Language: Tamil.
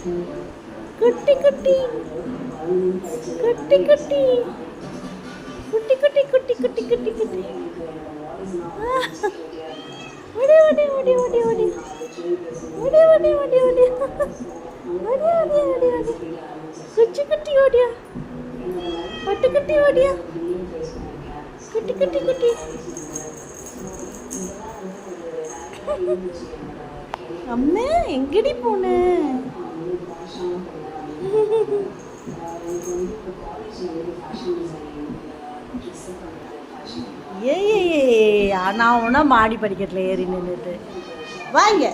குட்டி குட்டி குட்டி குட்டி குட்டி குட்டி குட்டி குட்டி குட்டி குட்டி ஓடி ஓடி ஓடி ஓடி ஓடி ஓடி ஓடி ஓடி ஓடி ஓடி ஓடி ஓடி ஓடி குச்சி குட்டி ஓடியா பட்டு குட்டி ஓடியா குட்டி குட்டி குட்டி அம்மா எங்கடி போன ஏ நான் உனா மாடி படிக்கட்டில் ஏறி நின்றுட்டு வாங்க